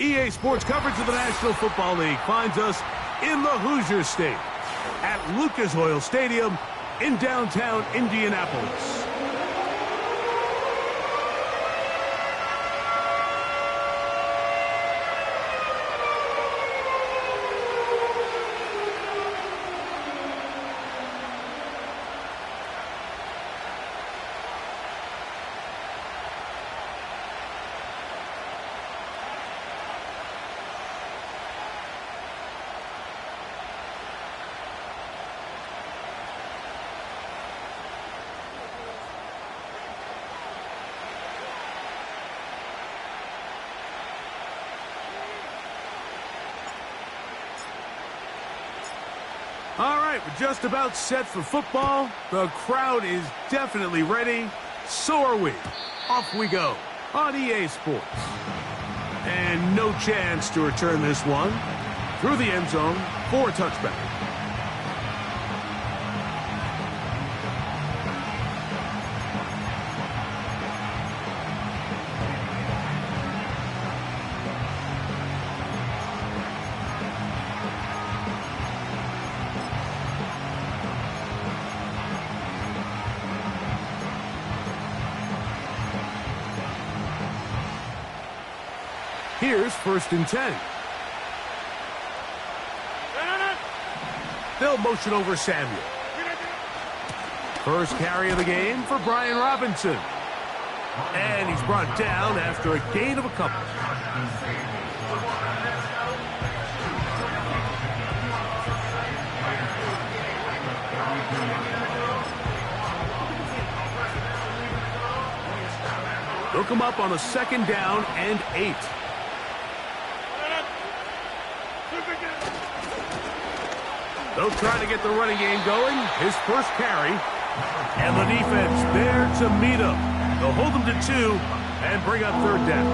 EA Sports coverage of the National Football League finds us in the Hoosier State at Lucas Oil Stadium in downtown Indianapolis. All right, we're just about set for football. The crowd is definitely ready. So are we. Off we go on EA Sports. And no chance to return this one. Through the end zone for a touchback. Here's 1st and 10. They'll motion over Samuel. First carry of the game for Brian Robinson. And he's brought down after a gain of a couple. Hook him up on a 2nd down and 8. They'll try to get the running game going. His first carry. And the defense there to meet him. They'll hold him to 2 and bring up 3rd down.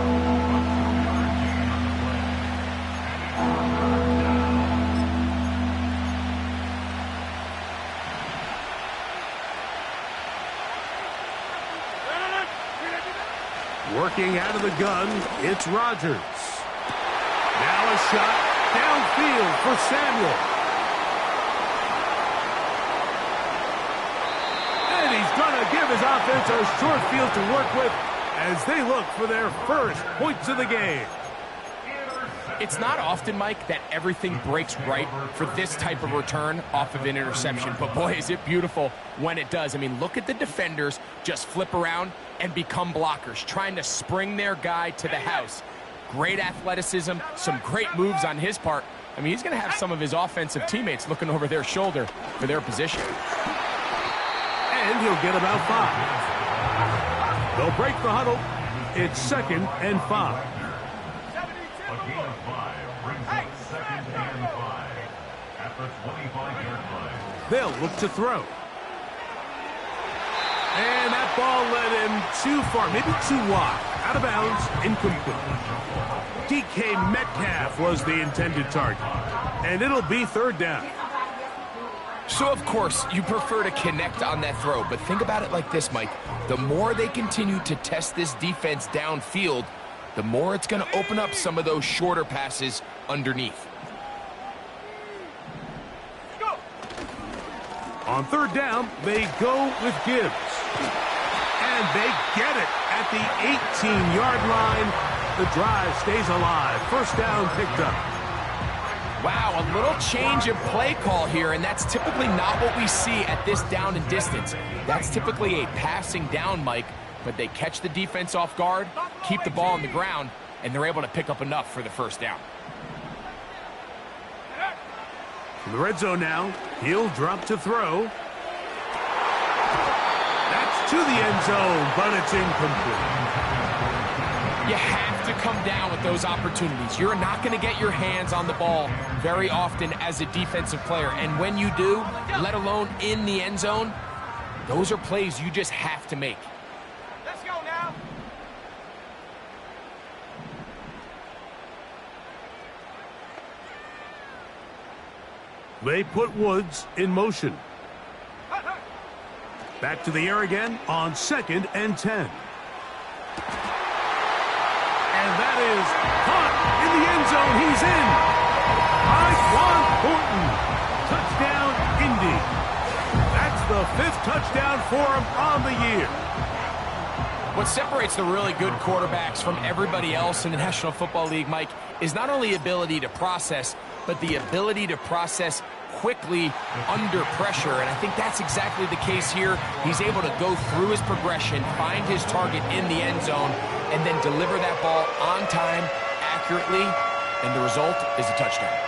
Working out of the gun, it's Rodgers. Now a shot downfield for Samuel. And he's going to give his offense a short field to work with as they look for their first points of the game. It's not often, Mike, that everything breaks right for this type of return off of an interception. But, boy, is it beautiful when it does. I mean, look at the defenders just flip around and become blockers, trying to spring their guy to the house. Great athleticism, some great moves on his part. I mean, he's going to have some of his offensive teammates looking over their shoulder for their position. And he'll get about 5. They'll break the huddle. It's 2nd and 5. A gain of 5 brings up 2nd and 5 at the 25-yard line. They'll look to throw. And that ball led him too far, maybe too wide. Out of bounds, incomplete. DK Metcalf was the intended target. And it'll be 3rd down. So, of course, you prefer to connect on that throw. But think about it like this, Mike. The more they continue to test this defense downfield, the more it's going to open up some of those shorter passes underneath. On 3rd down, they go with Gibbs. And they get it at the 18-yard line. The drive stays alive. 1st down picked up. Wow, a little change of play call here, and that's typically not what we see at this down and distance. That's typically a passing down, Mike, but they catch the defense off guard, keep the ball on the ground, and they're able to pick up enough for the 1st down. In the red zone now, he'll drop to throw. That's to the end zone, but it's incomplete. You have to come down with those opportunities. You're not going to get your hands on the ball very often as a defensive player. And when you do, let alone in the end zone, those are plays you just have to make. Let's go now. They put Woods in motion. Back to the air again on 2nd and 10. And that is caught in the zone. He's in. Juan Thornton. Touchdown, Indy. That's the 5th touchdown for him on the year. What separates the really good quarterbacks from everybody else in the National Football League, Mike, is not only ability to process, but the ability to process quickly under pressure. And I think that's exactly the case here. He's able to go through his progression, find his target in the end zone, and then deliver that ball on time, accurately, and the result is a touchdown.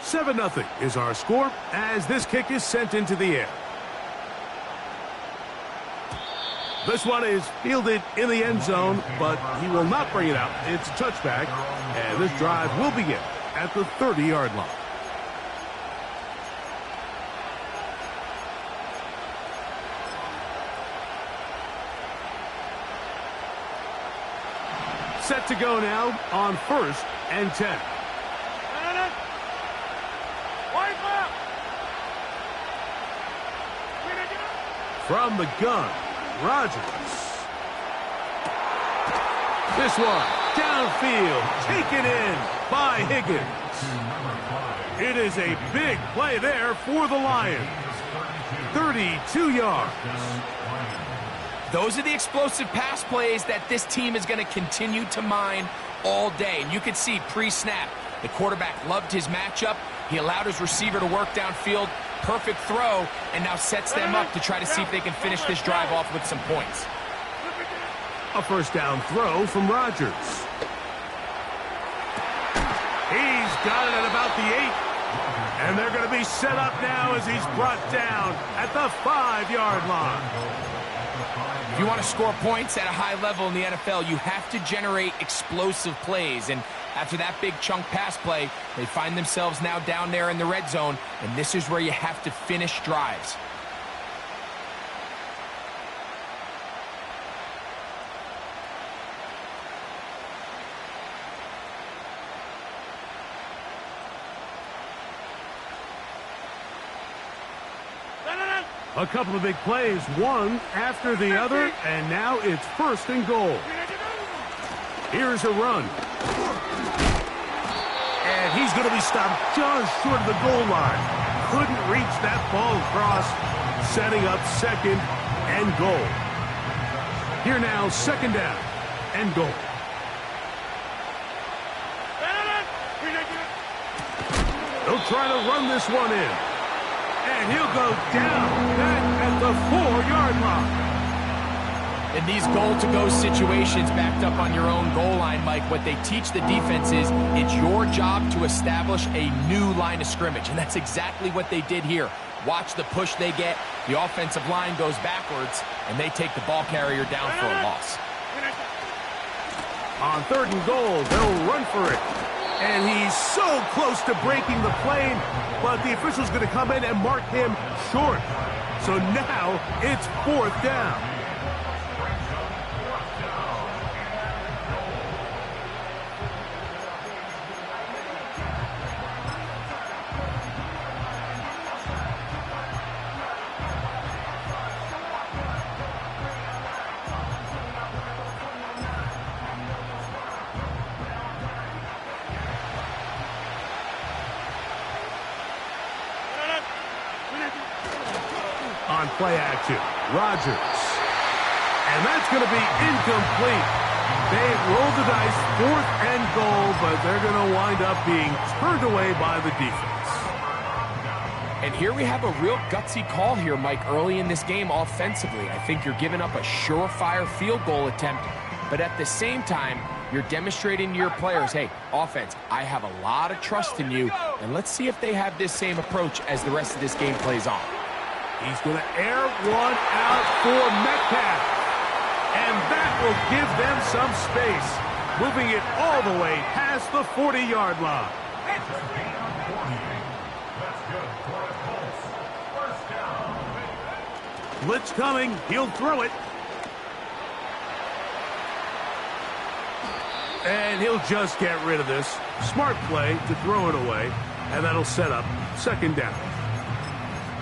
Seven 0 is our score as this kick is sent into the air. This one is fielded in the end zone, but he will not bring it out. It's a touchback, and this drive will begin at the 30-yard line. Set to go now on 1st and 10. From the gun, Rodgers. This one, downfield, taken in by Higgins. It is a big play there for the Lions. 32 yards. Those are the explosive pass plays that this team is going to continue to mine all day. And you can see pre-snap, the quarterback loved his matchup. He allowed his receiver to work downfield. Perfect throw, and now sets them up to try to see if they can finish this drive off with some points. A first down throw from Rodgers. He's got it at about the 8. And they're going to be set up now as he's brought down at the 5-yard line. If you want to score points at a high level in the NFL, you have to generate explosive plays. And after that big chunk pass play, they find themselves now down there in the red zone, and this is where you have to finish drives. A couple of big plays, one after the other, and now it's 1st and goal. Here's a run. And he's going to be stopped just short of the goal line. Couldn't reach that ball across, setting up 2nd and goal. Here now, 2nd down and goal. They'll try to run this one in. And he'll go down back at the 4-yard line. In these goal-to-go situations backed up on your own goal line, Mike, what they teach the defense is it's your job to establish a new line of scrimmage, and that's exactly what they did here. Watch the push they get. The offensive line goes backwards, and they take the ball carrier down for a loss. On 3rd and goal, they'll run for it. And he's so close to breaking the plane, but the official's going to come in and mark him short. So now it's 4th down. On play action, Rodgers. And that's going to be incomplete. They rolled the dice, 4th and goal, but they're going to wind up being turned away by the defense. And here we have a real gutsy call here, Mike, early in this game offensively. I think you're giving up a surefire field goal attempt, but at the same time, you're demonstrating to your players, hey, offense, I have a lot of trust in you, and let's see if they have this same approach as the rest of this game plays on. He's going to air one out for Metcalf. And that will give them some space. Moving it all the way past the 40-yard line. Blitz coming. He'll throw it. And he'll just get rid of this. Smart play to throw it away. And that'll set up 2nd down.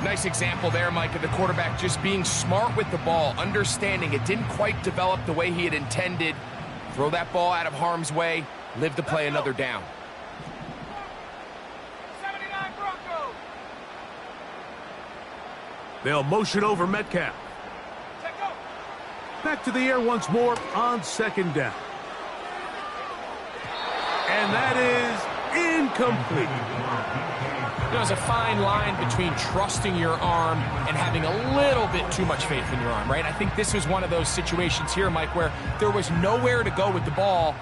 Nice example there, Mike, of the quarterback just being smart with the ball, understanding it didn't quite develop the way he had intended. Throw that ball out of harm's way, live to play another down. 79 Broncos. They'll motion over Metcalf. Check go. Back to the air once more on second down. And that is incomplete. There's a fine line between trusting your arm and having a little bit too much faith in your arm, right? I think this was one of those situations here, Mike, where there was nowhere to go with the ball.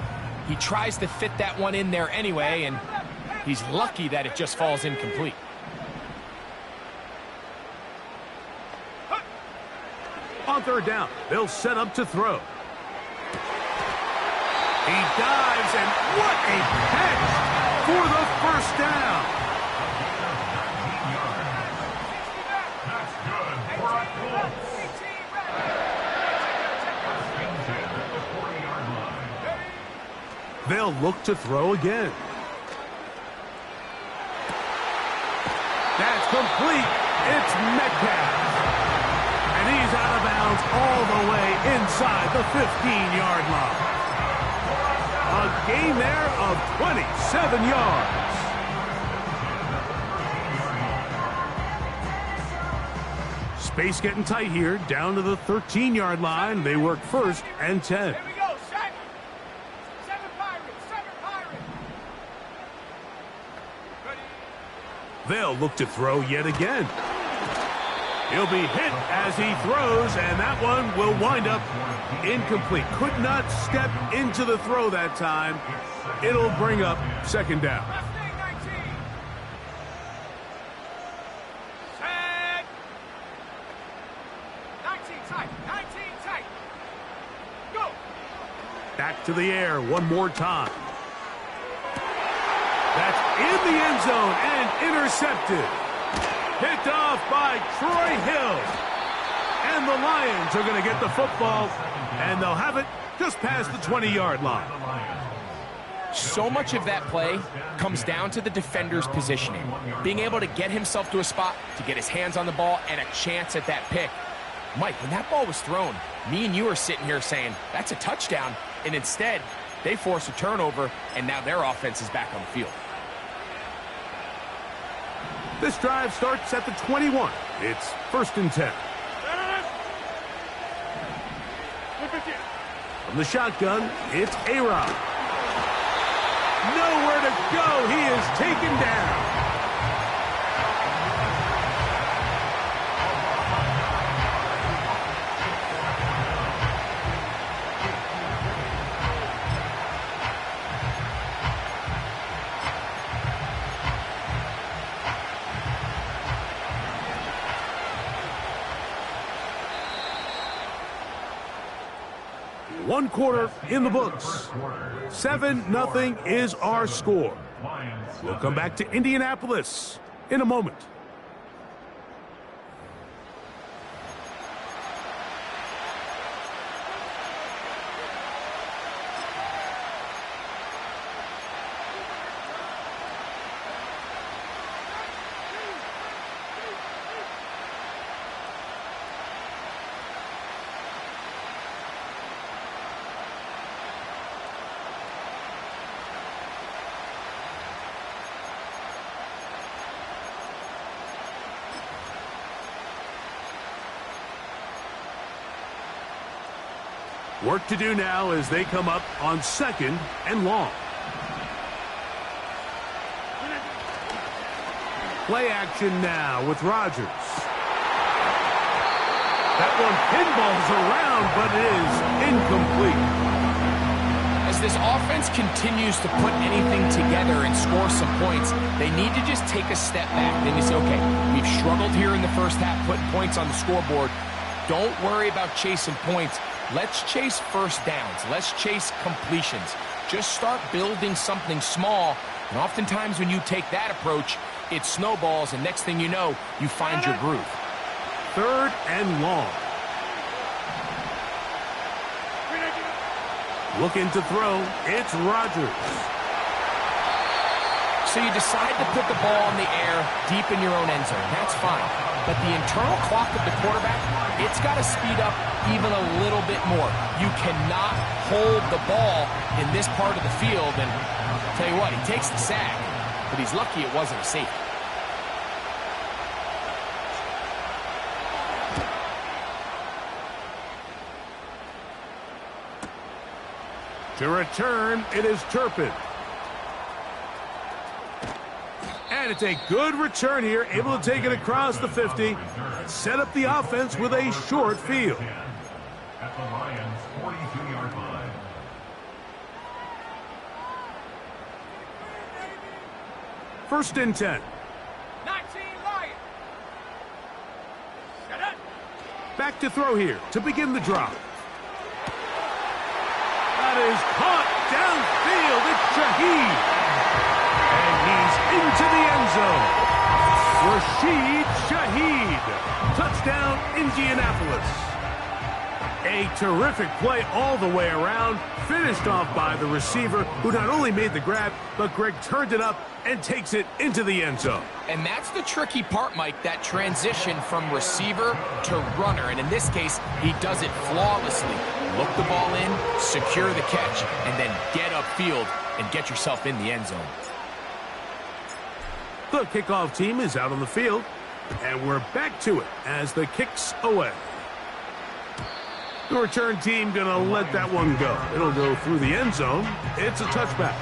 He tries to fit that one in there anyway, and he's lucky that it just falls incomplete. On third down, they'll set up to throw. He dives, and what a catch for the first down. They'll look to throw again. That's complete. It's Metcalf. And he's out of bounds all the way inside the 15-yard line. A gain there of 27 yards. Space getting tight here, down to the 13-yard line. They work first and 10. Here we go, Shaq. Seven Pirates. Ready. They'll look to throw yet again. He'll be hit as he throws, and that one will wind up incomplete. Could not step into the throw that time. It'll bring up second down. Last thing, 19. Set. 19 tight. 19 tight. Go. Back to the air one more time. That's in the end zone and intercepted. Picked off by Troy Hill. And the Lions are going to get the football, and they'll have it just past the 20-yard line. So much of that play comes down to the defender's positioning. Being able to get himself to a spot, to get his hands on the ball, and a chance at that pick. Mike, when that ball was thrown, me and you are sitting here saying, that's a touchdown. And instead, they force a turnover, and now their offense is back on the field. This drive starts at the 21. It's first and 10. From the shotgun, it's A-Rod. Nowhere to go. He is taken down. One quarter in the books. 7-0 is our score. We'll come back to Indianapolis in a moment. Work to do now as they come up on second and long. Play action now with Rodgers. That one pinballs around, but it is incomplete. As this offense continues to put anything together and score some points, they need to just take a step back. Then you say, okay, we've struggled here in the first half putting points on the scoreboard. Don't worry about chasing points. Let's chase first downs. Let's chase completions. Just start building something small. And oftentimes when you take that approach, it snowballs, and next thing you know, you find your groove. Third and long. Looking to throw, it's Rodgers. So you decide to put the ball in the air deep in your own end zone. That's fine. but the internal clock of the quarterback, it's got to speed up even a little bit more. You cannot hold the ball in this part of the field, and I'll tell you what, he takes the sack, but he's lucky it wasn't a safety. To return, it is Turpin. And it's a good return here, able to take it across the 50, set up the offense with a short field. At the Lions' 42-yard line. First and 10. 19 Lions. Shut up. Back to throw here to begin the drive. That is caught downfield. It's Shaheed. And he's into the end zone. Rashid Shaheed. Touchdown, Indianapolis. A terrific play all the way around. Finished off by the receiver, who not only made the grab, but Greg turned it up and takes it into the end zone. And that's the tricky part, Mike, that transition from receiver to runner. And in this case, he does it flawlessly. Look the ball in, secure the catch, and then get upfield and get yourself in the end zone. The kickoff team is out on the field, and we're back to it as the kick's away. The return team gonna let that one go. It'll go through the end zone. It's a touchback.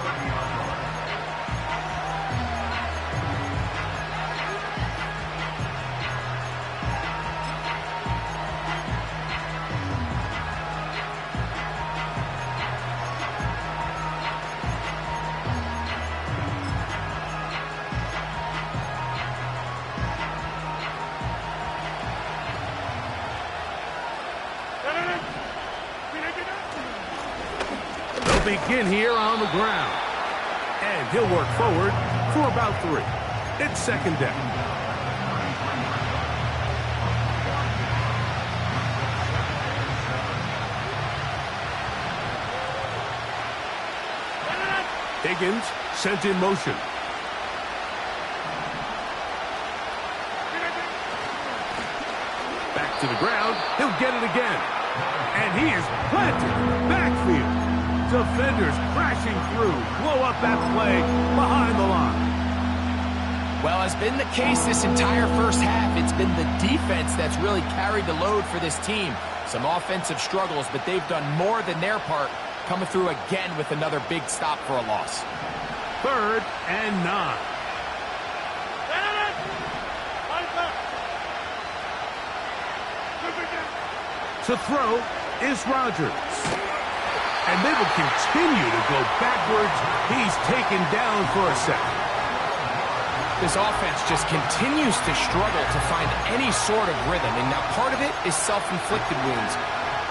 Begin here on the ground. And he'll work forward for about 3. It's second down. Higgins sent in motion. Back to the ground. He'll get it again. And he is planted. Backfield. Defenders crashing through. Blow up that play behind the line. Well, as been the case this entire first half, it's been the defense that's really carried the load for this team. Some offensive struggles, but they've done more than their part, coming through again with another big stop for a loss. 3rd and 9. To throw is Rodgers. And they will continue to go backwards. He's taken down for a second. This offense just continues to struggle to find any sort of rhythm. And now part of it is self-inflicted wounds.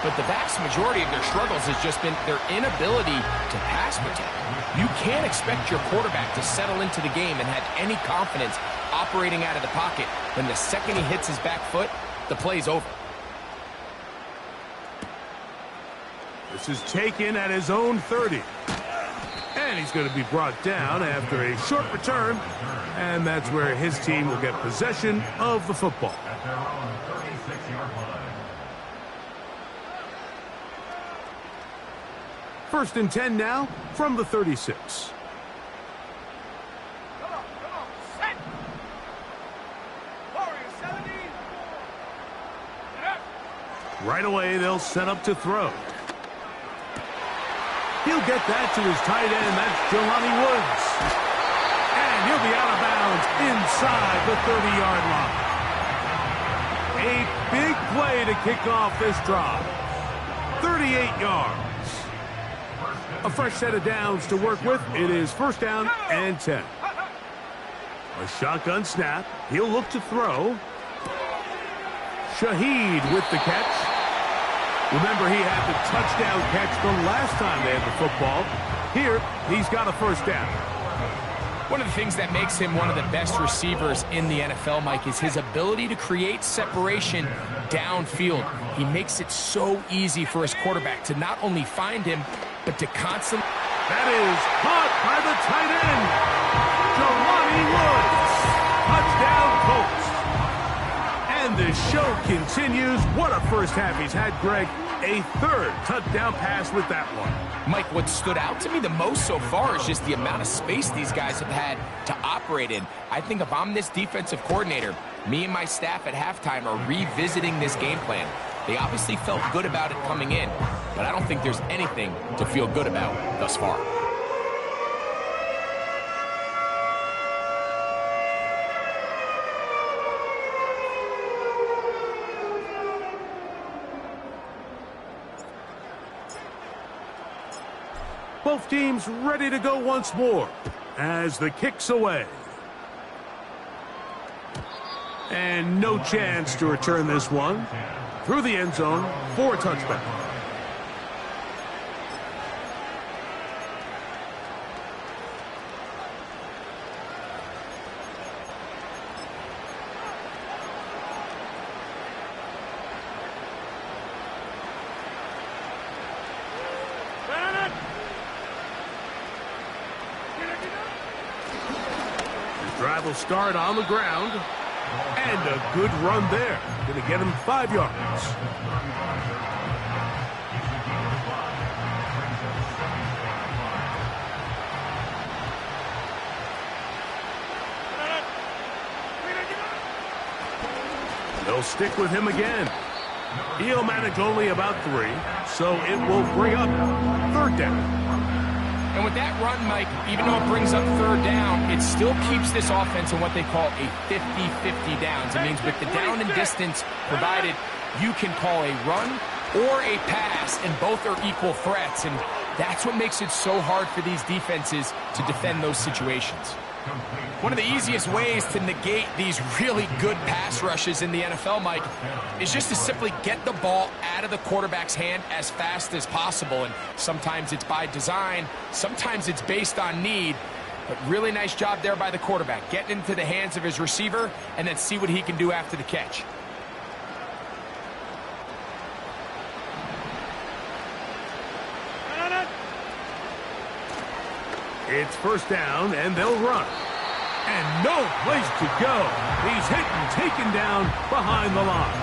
But the vast majority of their struggles has just been their inability to pass protect. You can't expect your quarterback to settle into the game and have any confidence operating out of the pocket when the second he hits his back foot, the play's over. This is taken at his own 30. And he's going to be brought down after a short return. And that's where his team will get possession of the football. At their own 36-yard line. First and 10 now from the 36. Come on, set. Warrior 70. Get up. Right away, they'll set up to throw. He'll get that to his tight end. That's Jelani Woods. And he'll be out of bounds inside the 30-yard line. A big play to kick off this drive. 38 yards. A fresh set of downs to work with. It is first down and 10. A shotgun snap. He'll look to throw. Shaheed with the catch. Remember, he had the touchdown catch the last time they had the football. Here, he's got a first down. One of the things that makes him one of the best receivers in the NFL, Mike, is his ability to create separation downfield. He makes it so easy for his quarterback to not only find him, but to constantly... That is caught by the tight end, Jelani Woods. Touchdown, Colts. And the show continues. What a first half he's had, Greg. A third touchdown pass with that one. Mike, what stood out to me the most so far is just the amount of space these guys have had to operate in. I think if I'm this defensive coordinator, me and my staff at halftime are revisiting this game plan. They obviously felt good about it coming in, but I don't think there's anything to feel good about thus far. Both teams ready to go once more as the kick's away. And no chance to return this one. Through the end zone for a touchback. Drive will start on the ground. And a good run there. Going to get him 5 yards. They'll stick with him again. He'll manage only about 3, so it will bring up 3rd down. And with that run, Mike, even though it brings up 3rd down, it still keeps this offense in what they call a 50-50 downs. It means with the down and distance provided, you can call a run or a pass, and both are equal threats. And that's what makes it so hard for these defenses to defend those situations. One of the easiest ways to negate these really good pass rushes in the NFL, Mike, is just to simply get the ball out of the quarterback's hand as fast as possible. And sometimes it's by design, sometimes it's based on need. But really nice job there by the quarterback, getting into the hands of his receiver and then see what he can do after the catch. It's 1st down, and they'll run. And no place to go. He's hit and taken down behind the line.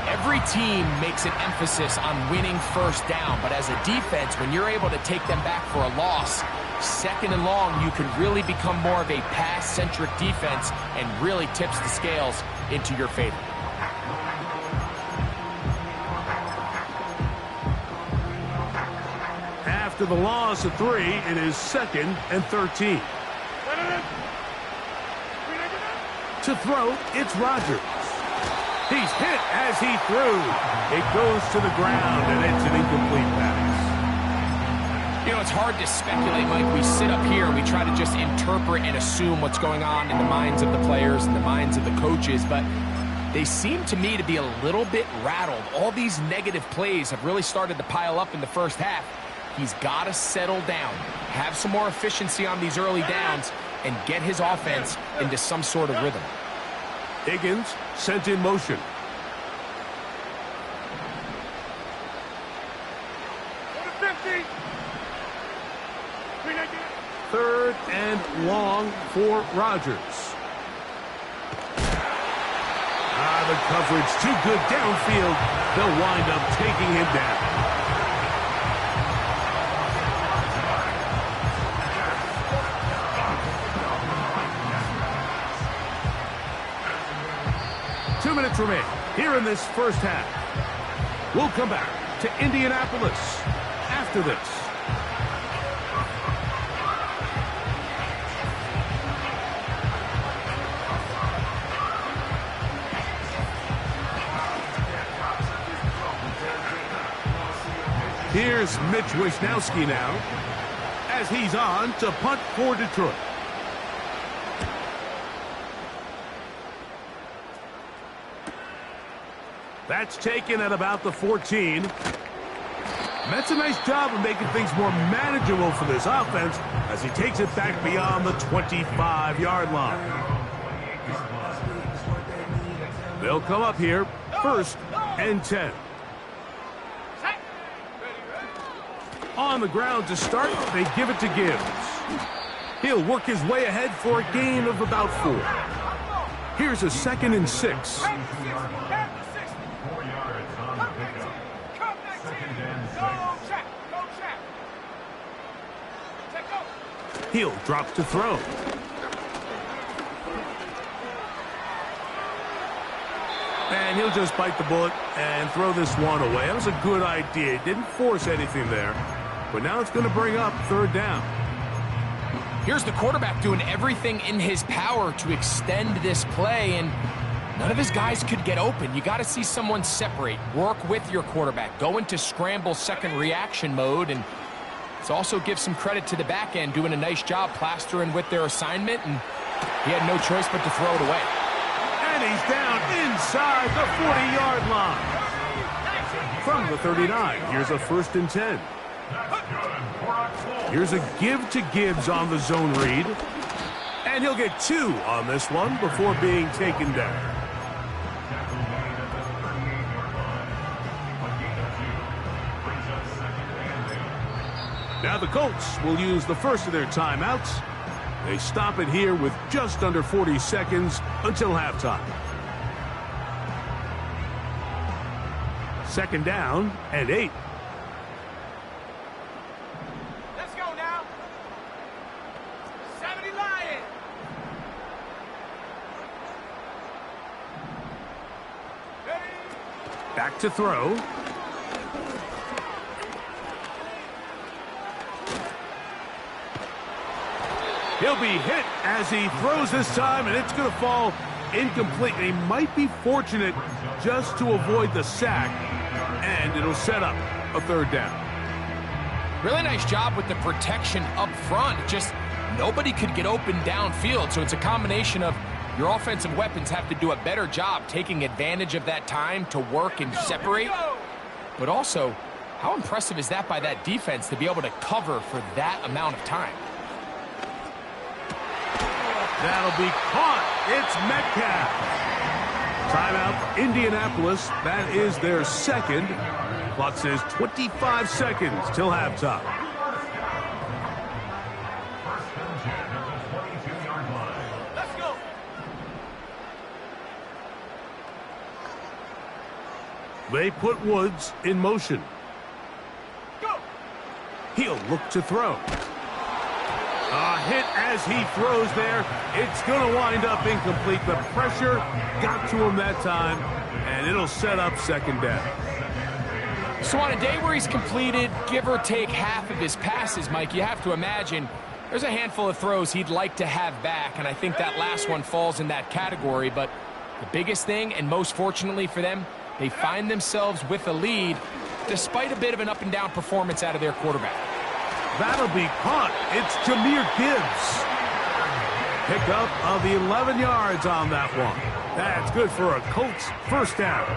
Every team makes an emphasis on winning 1st down, but as a defense, when you're able to take them back for a loss, 2nd and long, you can really become more of a pass-centric defense and really tips the scales into your favor. After the loss of 3, it is 2nd and 13. To throw, it's Rodgers. He's hit as he threw. It goes to the ground, and it's an incomplete pass. You know, it's hard to speculate, Mike. We sit up here and we try to just interpret and assume what's going on in the minds of the players and the minds of the coaches, but they seem to me to be a little bit rattled. All these negative plays have really started to pile up in the 1st half. He's got to settle down, have some more efficiency on these early downs, and get his offense into some sort of rhythm. Higgins sent in motion. Third and long for Rodgers. The coverage too good downfield. They'll wind up taking him down. 2 minutes remain here in this 1st half. We'll come back to Indianapolis after this. Here's Mitch Wisnowski now as he's on to punt for Detroit. That's taken at about the 14. That's a nice job of making things more manageable for this offense as he takes it back beyond the 25-yard line. They'll come up here, 1st and 10. On the ground to start, they give it to Gibbs. He'll work his way ahead for a gain of about 4. Here's a 2nd and 6. 4 yards on the pickup. Second and 6. Hill drops to throw. And he'll just bite the bullet and throw this one away. That was a good idea. Didn't force anything there. But now it's going to bring up 3rd down. Here's the quarterback doing everything in his power to extend this play, and none of his guys could get open. You got to see someone separate, work with your quarterback, go into scramble second reaction mode, and let's also give some credit to the back end doing a nice job plastering with their assignment, and he had no choice but to throw it away. And he's down inside the 40-yard line. From the 39, here's a 1st and 10. Here's a give to Gibbs on the zone read. And he'll get 2 on this one before being taken down. Now the Colts will use the first of their timeouts. They stop it here with just under 40 seconds until halftime. 2nd down and 8. Let's go now. 70 Lions. Back to throw. He'll be hit as he throws this time, and it's going to fall incomplete. And he might be fortunate just to avoid the sack, and it'll set up a 3rd down. Really nice job with the protection up front. Just nobody could get open downfield, so it's a combination of your offensive weapons have to do a better job taking advantage of that time to work and separate. But also, how impressive is that by that defense to be able to cover for that amount of time? That'll be caught. It's Metcalf. Timeout, Indianapolis. That is their 2nd. Clock says 25 seconds till halftime. Let's go. They put Woods in motion. Go. He'll look to throw. A hit as he throws there. It's going to wind up incomplete. The pressure got to him that time, and it'll set up 2nd down. So on a day where he's completed, give or take half of his passes, Mike, you have to imagine there's a handful of throws he'd like to have back, and I think that last one falls in that category. But the biggest thing, and most fortunately for them, they find themselves with a lead despite a bit of an up-and-down performance out of their quarterback. That'll be caught. It's Jahmyr Gibbs. Pickup of 11 yards on that one. That's good for a Colts 1st down.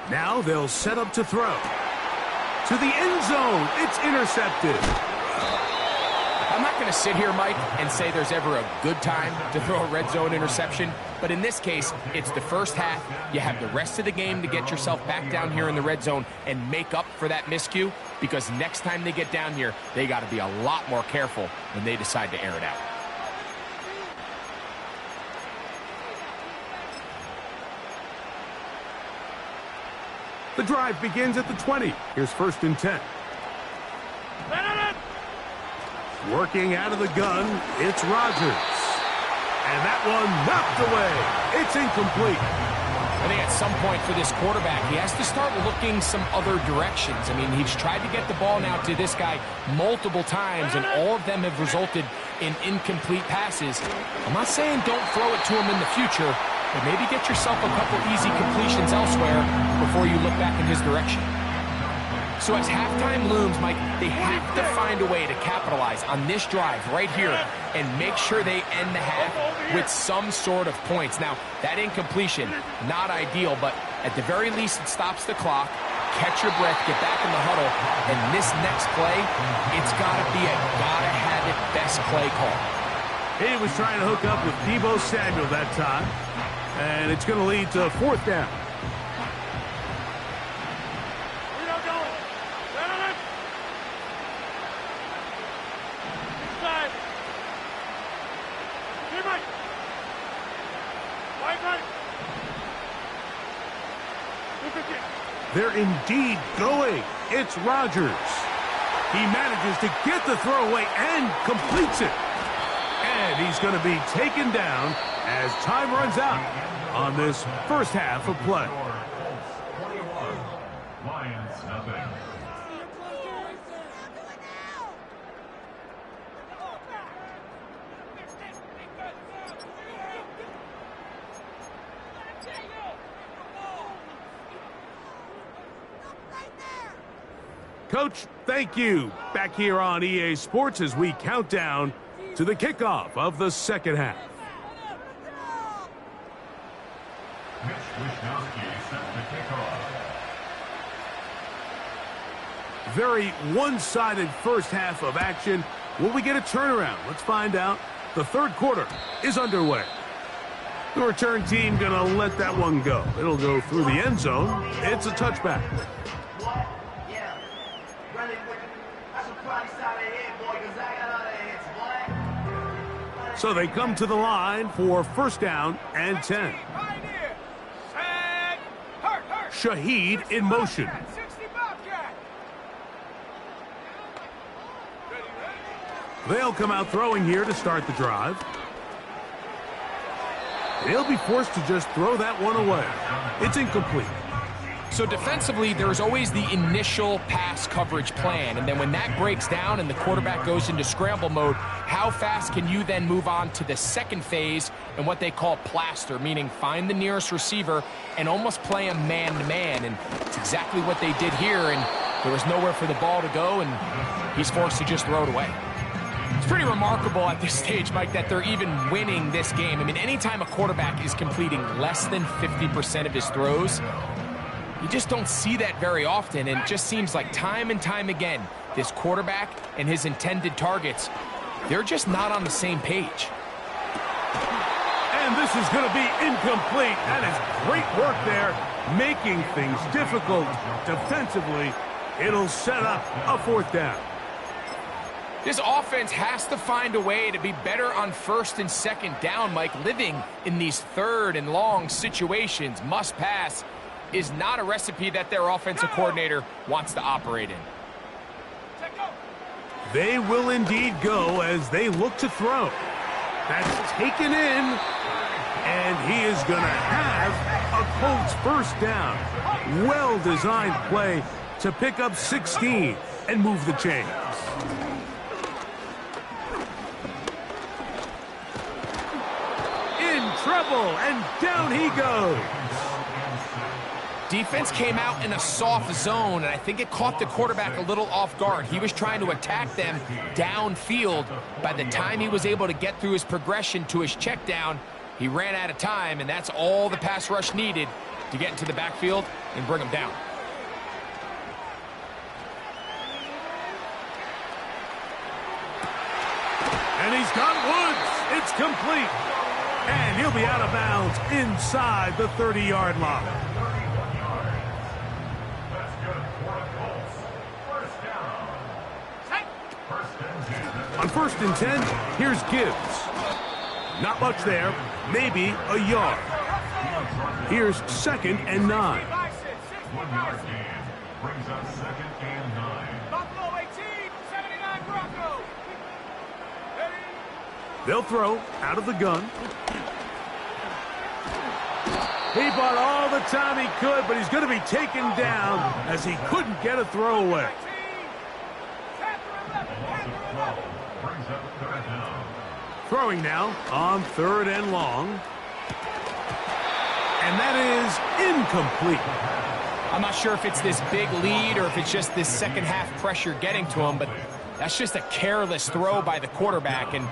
Now they'll set up to throw. To the end zone. It's intercepted. I'm not going to sit here, Mike, and say there's ever a good time to throw a red zone interception, but in this case, it's the first half. You have the rest of the game to get yourself back down here in the red zone and make up for that miscue, because next time they get down here, they got to be a lot more careful when they decide to air it out. The drive begins at the 20. Here's 1st and 10. Working out of the gun, it's Rodgers. And that one knocked away. It's incomplete. I think at some point for this quarterback, he has to start looking some other directions. I mean, he's tried to get the ball now to this guy multiple times, and all of them have resulted in incomplete passes. I'm not saying don't throw it to him in the future, but maybe get yourself a couple easy completions elsewhere before you look back in his direction. So as halftime looms, Mike, they have to find a way to capitalize on this drive right here and make sure they end the half with some sort of points. Now, that incompletion, not ideal, but at the very least, it stops the clock. Catch your breath, get back in the huddle, and this next play, it's got to be a gotta-have-it best play call. He was trying to hook up with Deebo Samuel that time, and it's going to lead to 4th down. They're indeed going. It's Rodgers. He manages to get the throw away and completes it. And he's going to be taken down as time runs out on this first half of play. Lions nothing. Coach, thank you. Back here on EA Sports as we count down to the kickoff of the second half. Mitch Wishnowsky set the kickoff. Very one-sided first half of action. Will we get a turnaround? Let's find out. The third quarter is underway. The return team going to let that one go. It'll go through the end zone. It's a touchback. So they come to the line for first down and 10. Shaheed in motion. They'll come out throwing here to start the drive. They'll be forced to just throw that one away. It's incomplete. So defensively, there's always the initial pass coverage plan, and then when that breaks down and the quarterback goes into scramble mode, how fast can you then move on to the second phase and what they call plaster, meaning find the nearest receiver and almost play a man-to-man, and it's exactly what they did here, and there was nowhere for the ball to go, and he's forced to just throw it away. It's pretty remarkable at this stage, Mike, that they're even winning this game. I mean, anytime a quarterback is completing less than 50% of his throws, you just don't see that very often, and it just seems like time and time again, this quarterback and his intended targets, they're just not on the same page. And this is going to be incomplete. That is great work there, making things difficult defensively. It'll set up a fourth down. This offense has to find a way to be better on first and second down, Mike. Living in these third and long situations, must pass, is not a recipe that their offensive coordinator wants to operate in. They will indeed go as they look to throw. That's taken in, and he is going to have a Colts first down. Well-designed play to pick up 16 and move the chains. In trouble, and down he goes. Defense came out in a soft zone, and I think it caught the quarterback a little off guard. He was trying to attack them downfield. By the time he was able to get through his progression to his check down, he ran out of time, and that's all the pass rush needed to get into the backfield and bring him down. And he's got Woods. It's complete. And he'll be out of bounds inside the 30-yard line. On first and 10, here's Gibbs. Not much there, maybe a yard. Here's second and 9. 1 yard gain brings up second and 9. Buffalo 18, 79 Broncos. They'll throw out of the gun. He bought all the time he could, but he's going to be taken down as he couldn't get a throw away. Brings up third down. Throwing now on third and long. And that is incomplete. I'm not sure if it's this big lead or if it's just this second half pressure getting to him, but that's just a careless throw by the quarterback. And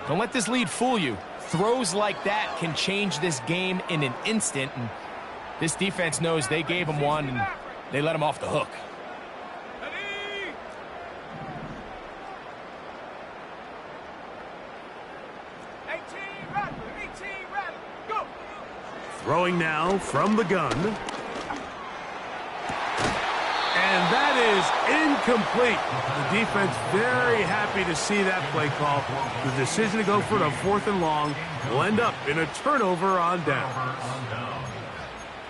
don't let this lead fool you. Throws like that can change this game in an instant. And this defense knows they gave him one and they let him off the hook. Throwing now from the gun. And that is incomplete. The defense very happy to see that play call. The decision to go for the fourth and long will end up in a turnover on down.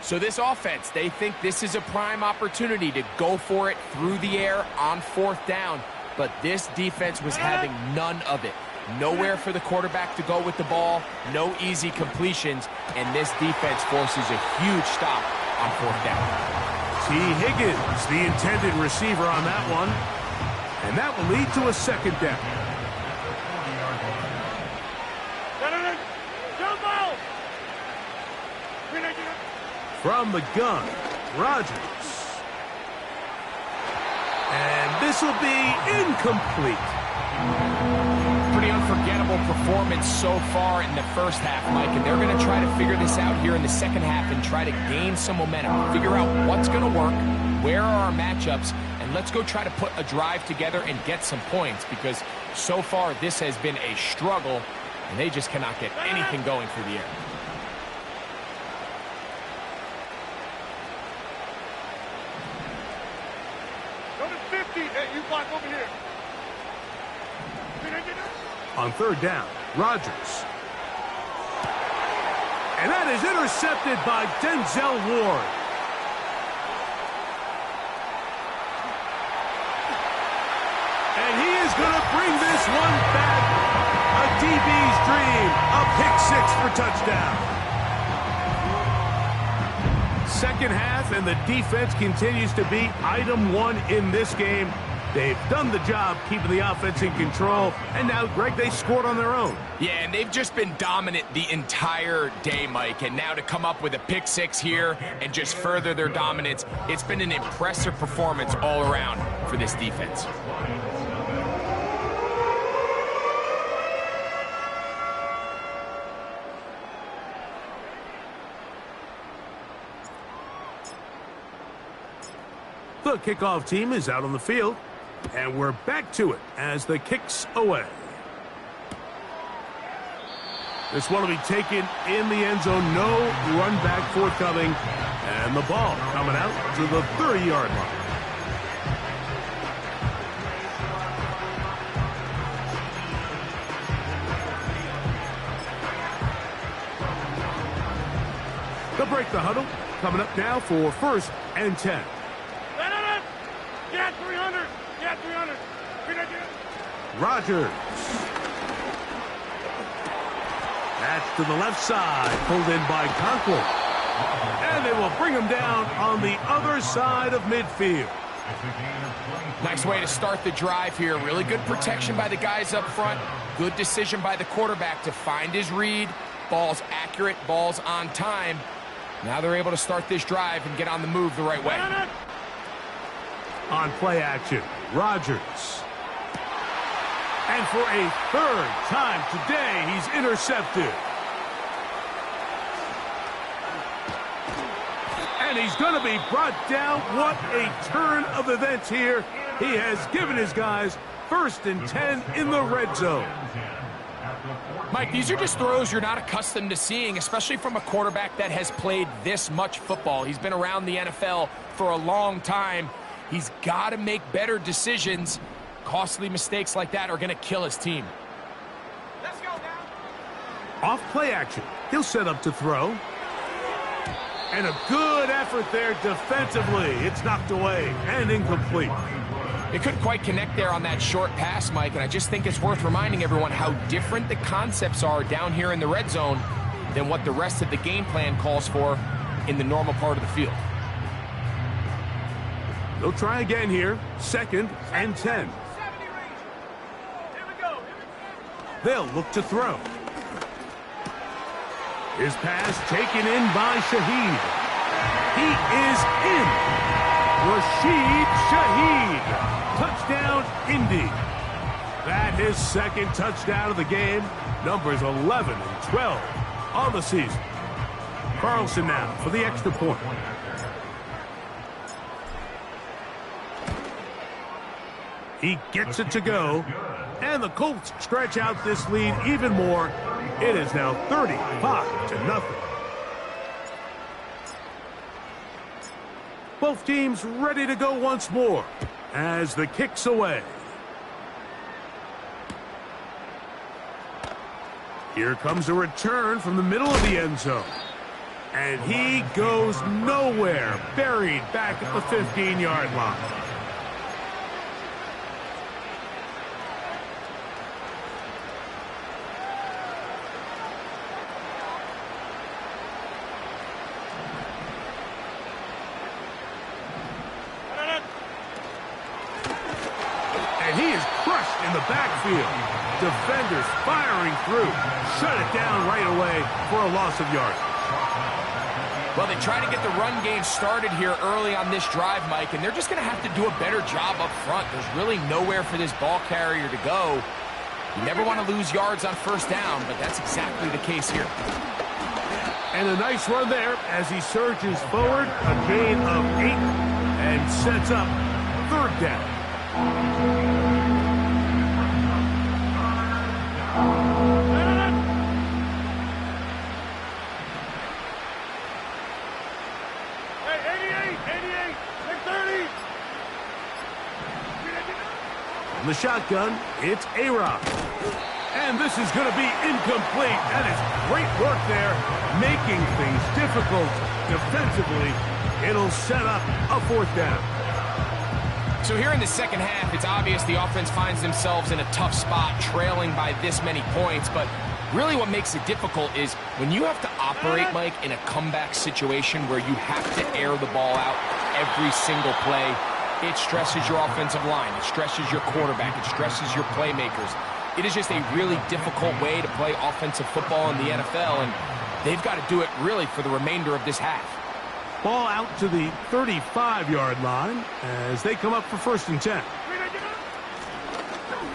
So this offense, they think this is a prime opportunity to go for it through the air on 4th down. But this defense was having none of it. Nowhere for the quarterback to go with the ball, no easy completions, and this defense forces a huge stop on 4th down. T. Higgins, the intended receiver on that one. And that will lead to a 2nd down. From the gun, Rodgers. And this will be incomplete. Pretty unforgettable performance so far in the first half, Mike, and they're going to try to figure this out here in the second half and try to gain some momentum, figure out what's going to work, where are our matchups, and let's go try to put a drive together and get some points, because so far this has been a struggle, and they just cannot get anything going through the air. Over here. On 3rd down, Rodgers. And that is intercepted by Denzel Ward. And he is going to bring this one back. A DB's dream. A pick 6 for touchdown. Second half, and the defense continues to be item 1 in this game. They've done the job keeping the offense in control, and now, Greg, they scored on their own. Yeah, and they've just been dominant the entire day, Mike, and now to come up with a pick 6 here and just further their dominance, it's been an impressive performance all around for this defense. The kickoff team is out on the field, and we're back to it as the kick's away. This one will be taken in the end zone. No run back forthcoming, and the ball coming out to the 30-yard line. They'll break the huddle. Coming up now for 1st and 10. Yeah, 300. Yeah, 300. Rodgers. That's to the left side, pulled in by Conklin. And they will bring him down on the other side of midfield. Nice way to start the drive here. Really good protection by the guys up front. Good decision by the quarterback to find his read. Ball's accurate, ball's on time. Now they're able to start this drive and get on the move the right way. On play action, Rodgers. And for a 3rd time today, he's intercepted. And he's going to be brought down. What a turn of events here. He has given his guys 1st and 10 in the red zone. Mike, these are just throws you're not accustomed to seeing, especially from a quarterback that has played this much football. He's been around the NFL for a long time. He's got to make better decisions. Costly mistakes like that are going to kill his team. Let's go now. Off play action. He'll set up to throw. And a good effort there defensively. It's knocked away and incomplete. They couldn't quite connect there on that short pass, Mike, and I just think it's worth reminding everyone how different the concepts are down here in the red zone than what the rest of the game plan calls for in the normal part of the field. They'll try again here. 2nd and 10. 70 range. Here we go. They'll look to throw. His pass taken in by Shaheed. He is in. Rashid Shaheed. Touchdown, Indy. That his 2nd touchdown of the game. Numbers 11 and 12 on the season. Carlson now for the extra point. He gets it to go. And the Colts stretch out this lead even more. It is now 35-0. Both teams ready to go once more as the kick's away. Here comes a return from the middle of the end zone. And he goes nowhere, buried back at the 15-yard line. And he is crushed in the backfield. Defenders firing through. Shut it down right away for a loss of yards. Well, they try to get the run game started here early on this drive, Mike, and they're just going to have to do a better job up front. There's really nowhere for this ball carrier to go. You never want to lose yards on first down, but that's exactly the case here. And a nice run there as he surges forward, a gain of 8, and sets up third down. On the shotgun, it's A-Rob. And this is going to be incomplete. That is great work there, making things difficult defensively. It'll set up a fourth down. So here in the second half, it's obvious the offense finds themselves in a tough spot, trailing by this many points. But really what makes it difficult is when you have to operate, Mike, in a comeback situation where you have to air the ball out every single play. It stresses your offensive line. It stresses your quarterback. It stresses your playmakers. It is just a really difficult way to play offensive football in the NFL, and they've got to do it really for the remainder of this half. Ball out to the 35-yard line as they come up for 1st and 10.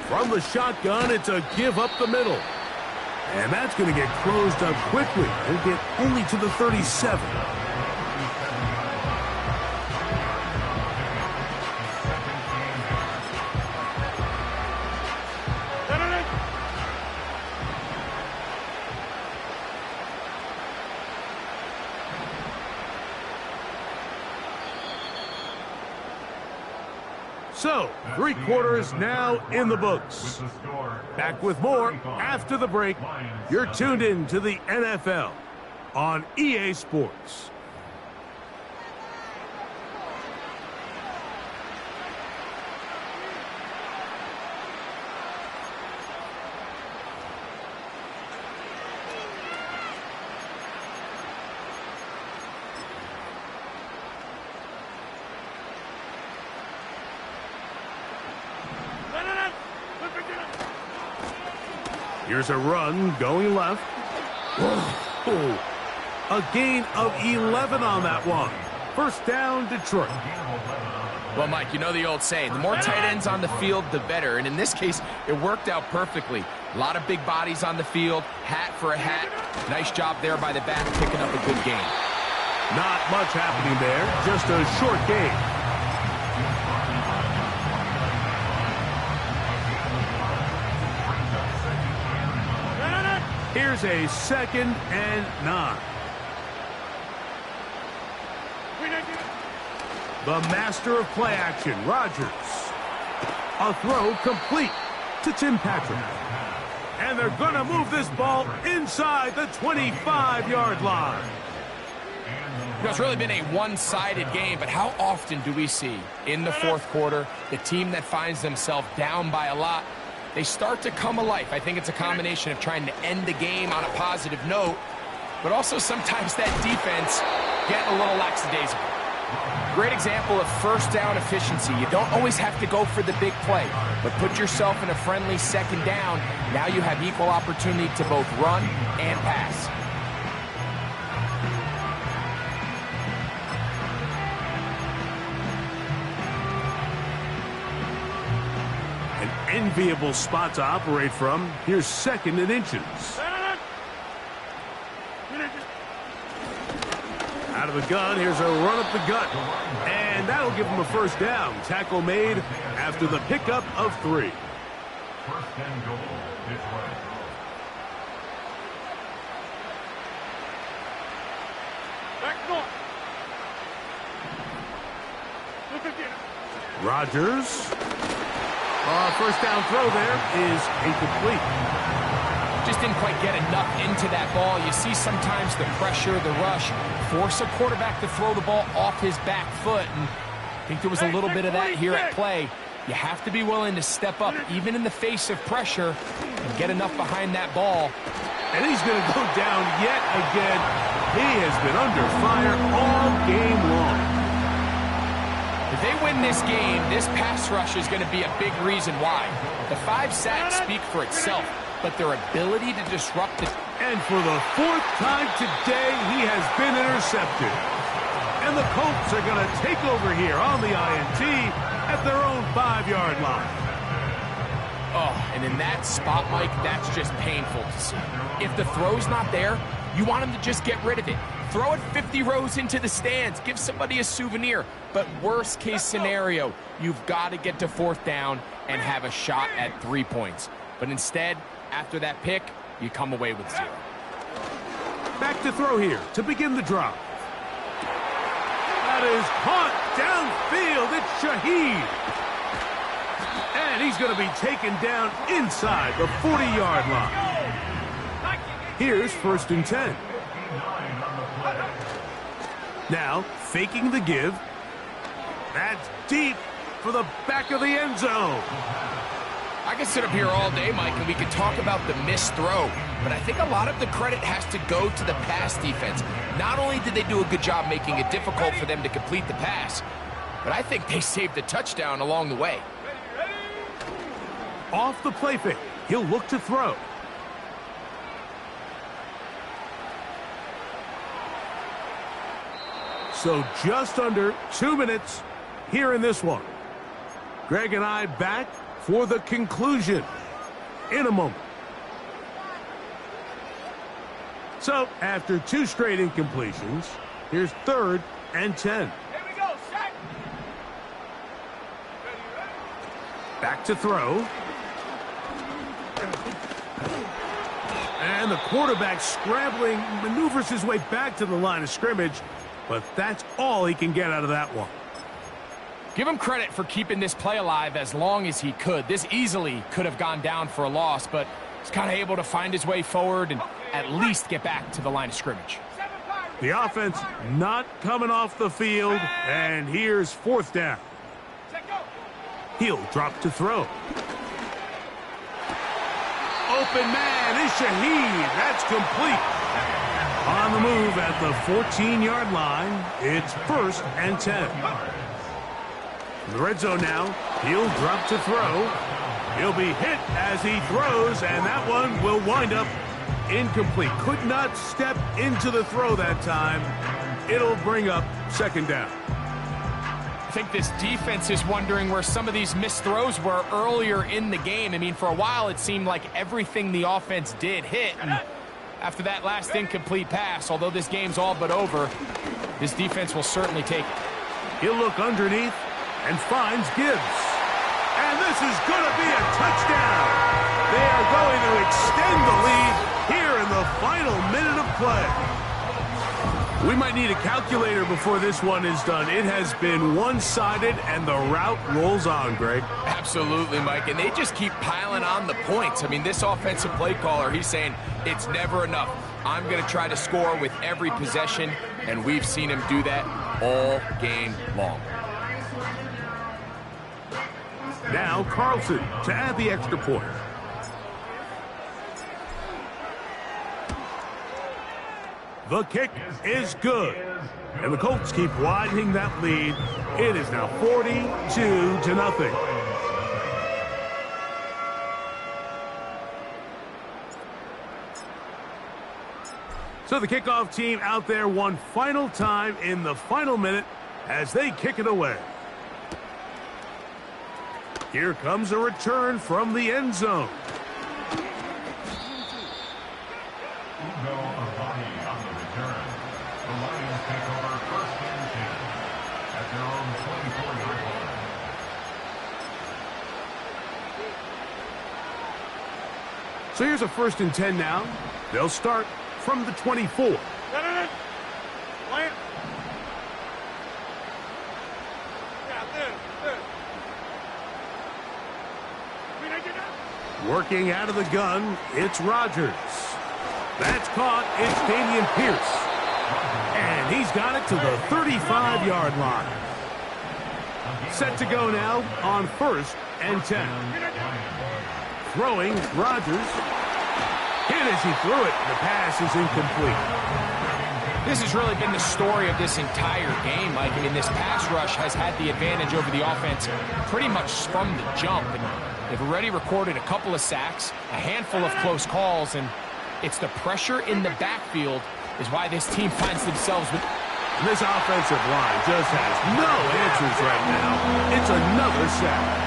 From the shotgun, it's a give up the middle. And that's going to get closed up quickly. They'll get only to the 37. So, 3 quarters now in the books. Back with more after the break. You're tuned in to the NFL on EA Sports. Here's a run going left. Whoa. A gain of 11 on that one. 1st down, Detroit. Well, Mike, you know the old saying, the more tight ends on the field, the better. And in this case, it worked out perfectly. A lot of big bodies on the field, hat for a hat. Nice job there by the back, picking up a good gain. Not much happening there, just a short gain. Here's a 2nd and 9. The master of play action, Rodgers. A throw complete to Tim Patrick. And they're going to move this ball inside the 25-yard line. You know, it's really been a one-sided game, but how often do we see in the 4th quarter the team that finds themselves down by a lot, they start to come alive? I think it's a combination of trying to end the game on a positive note, but also sometimes that defense getting a little lackadaisical. Great example of 1st down efficiency. You don't always have to go for the big play, but put yourself in a friendly 2nd down. Now you have equal opportunity to both run and pass. An enviable spot to operate from. Here's 2nd and inches. Out of the gun, here's a run up the gut. And that'll give him a 1st down. Tackle made after the pickup of 3. 1st and goal, Detroit. Rodgers. 1st down throw there is incomplete. Just didn't quite get enough into that ball. You see sometimes the pressure, the rush, force a quarterback to throw the ball off his back foot. And I think there was a little bit of that here at play. You have to be willing to step up, even in the face of pressure, and get enough behind that ball. And he's going to go down yet again. He has been under fire all game long. If they win this game, this pass rush is going to be a big reason why. The 5 sacks speak for itself, but their ability to disrupt it. And for the 4th time today, he has been intercepted. And the Colts are going to take over here on the INT at their own 5-yard line. Oh, and in that spot, Mike, that's just painful to see. If the throw's not there, you want him to just get rid of it. Throw it 50 rows into the stands. Give somebody a souvenir. But worst case scenario, you've got to get to 4th down and have a shot at 3 points. But instead, after that pick, you come away with 0. Back to throw here to begin the drive. That is caught downfield. It's Shaheed. And he's going to be taken down inside the 40-yard line. Here's 1st and 10. Now, faking the give. That's deep for the back of the end zone. I could sit up here all day, Mike, and we could talk about the missed throw, but I think a lot of the credit has to go to the pass defense. Not only did they do a good job making it difficult for them to complete the pass, but I think they saved a touchdown along the way. Off the play fake, he'll look to throw. So just under 2 minutes here in this one. Greg and I back for the conclusion in a moment. So after 2 straight incompletions, here's 3rd and 10. Here we go, set. Back to throw. And the quarterback scrambling, maneuvers his way back to the line of scrimmage, but that's all he can get out of that one. Give him credit for keeping this play alive as long as he could. This easily could have gone down for a loss, but he's kind of able to find his way forward and at least get back to the line of scrimmage. The offense not coming off the field, and here's 4th down. He'll drop to throw. Open man is Shaheed. That's complete. On the move at the 14-yard line, it's 1st and 10. In the red zone now, he'll drop to throw. He'll be hit as he throws, and that one will wind up incomplete. Could not step into the throw that time. It'll bring up 2nd down. I think this defense is wondering where some of these missed throws were earlier in the game. I mean, for a while, it seemed like everything the offense did hit. And after that last incomplete pass, although this game's all but over, this defense will certainly take it. He'll look underneath and finds Gibbs. And this is going to be a touchdown. They are going to extend the lead here in the final minute of play. We might need a calculator before this one is done. It has been one-sided, and the route rolls on, Greg. Absolutely, Mike, and they just keep piling on the points. I mean, this offensive play caller, he's saying it's never enough. I'm going to try to score with every possession, and we've seen him do that all game long. Now Carlson to add the extra point. The kick is good. And the Colts keep widening that lead. It is now 42-0. So the kickoff team out there one final time in the final minute as they kick it away. Here comes a return from the end zone. So here's a 1st and 10 now. They'll start from the 24. Working out of the gun, it's Rodgers. That's caught. It's Dameon Pierce. And he's got it to the 35-yard line. Set to go now on 1st and 10. Throwing, Rodgers. Hit as he threw it. The pass is incomplete. This has really been the story of this entire game, Mike. I mean, this pass rush has had the advantage over the offense pretty much from the jump. And they've already recorded a couple of sacks, a handful of close calls, and it's the pressure in the backfield is why this team finds themselves with... This offensive line just has no answers right now. It's another sack.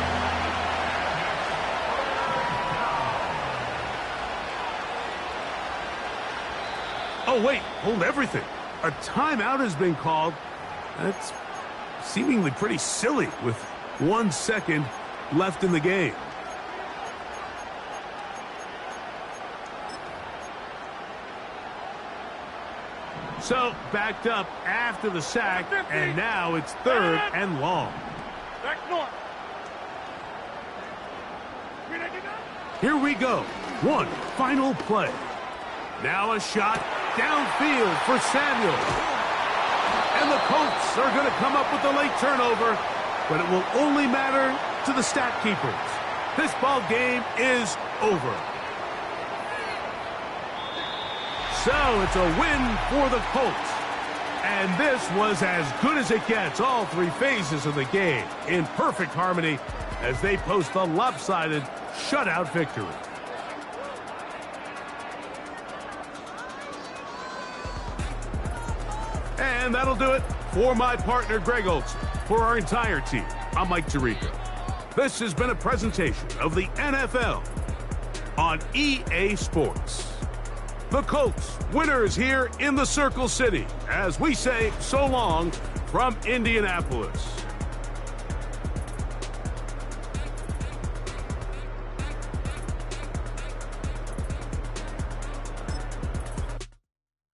Oh, wait, hold everything. A timeout has been called. That's seemingly pretty silly with 1 second left in the game. So, backed up after the sack, and now it's 3rd and long. Back north. Here we go. One final play. Now a shot downfield for Samuel. And the Colts are going to come up with a late turnover, but it will only matter to the stat keepers. This ball game is over. So it's a win for the Colts. And this was as good as it gets, all 3 phases of the game in perfect harmony as they post a lopsided shutout victory. And that'll do it for my partner, Greg Olson. For our entire team, I'm Mike Tirico. This has been a presentation of the NFL on EA Sports. The Colts, winners here in the Circle City, as we say so long from Indianapolis.